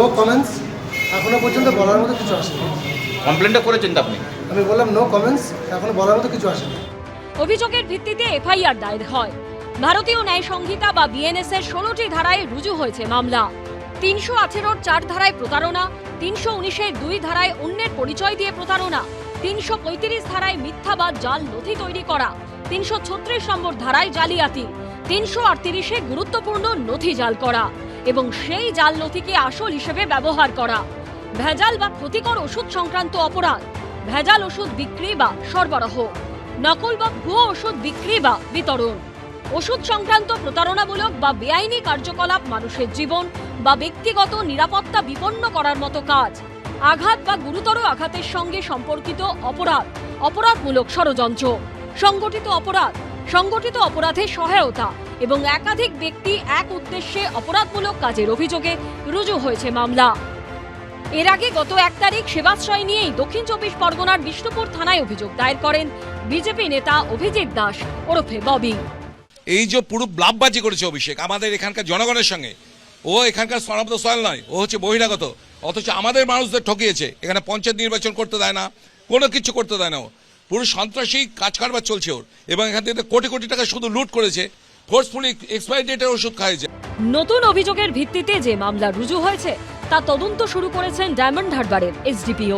No comments, এখনো পর্যন্ত বলার মতো কিছু আসেনি। কমপ্লেনটা করেছেন তো আপনি? আমি বললাম নো কমেন্টস, এখনো বলার মতো কিছু আসেনি। অভিযোগের ভিত্তিতে এফআইআর দায়ের হয়। ভারতীয় ন্যায় সংহিতা বা বিএনএস এর 16টি ধারায় রুজু হয়েছে মামলা। 318-র 4 ধারায় প্রতারণা, 319-এর 2 ধারায় অন্যের পরিচয় দিয়ে প্রতারণা, 335 ধারায় মিথ্যা বা জাল নথি তৈরি করা, 336 নম্বর ধারায় জালিয়াতি, 338-এ গুরুত্বপূর্ণ নথি জাল করা এবং সেই জাল নথিকে আসল হিসেবে ব্যবহার করা, ভেজাল বা ক্ষতিকর ওষুধ সংক্রান্ত অপরাধ, ভেজাল ওষুধ বিক্রি বা সরবরাহ, নকল বা ভুয়ো ওষুধ বিক্রি বা বিতরণ, ওষুধ সংক্রান্ত প্রতারণামূলক বা বেআইনি কার্যকলাপ, মানুষের জীবন বা ব্যক্তিগত নিরাপত্তা বিপন্ন করার মতো কাজ, আঘাত বা গুরুতর আঘাতের সঙ্গে সম্পর্কিত অপরাধ, অপরাধমূলক ষড়যন্ত্র, সংগঠিত অপরাধে সহায়তা এবং একাধিক ব্যক্তি এক উদ্দেশ্যে অপরাধমূলক কাজের অভিযোগে রুজু হয়েছে মামলা। এর আগে গত 1 তারিখ সেবাশ্রয় নিয়েই দক্ষিণ 24 পরগনার বিষ্ণুপুর থানায় অভিযোগ দায়ের করেন বিজেপি নেতা অভিজিৎ দাস ওরফে ববি। এই যে পুরো ব্লাববাজি করেছে অভিষেক আমাদের এখানকার জনগণের সঙ্গে, ও এখানকার সনাতন সয়েল নয়, ও হচ্ছে বহিরাগত, অথচ আমাদের মানুষদের ঠকিয়েছে। এখানে পঞ্চায়েত নির্বাচন করতে দেয় না, কোনো কিছু করতে দেয় না, ও পুরো সন্ত্রাসী কাজ কারবার চলছে ওর, এবং এখান থেকে কোটি কোটি টাকা শুধু লুট করেছে, ফোর্সফুলি এক্সপায়ারি ডেটের ওষুধ খাইয়েছে। নতুন অভিযোগের ভিত্তিতে যে মামলা রুজু হয়েছে তা তদন্ত শুরু করেছেন ডায়মন্ড হারবারের এসডিপিও।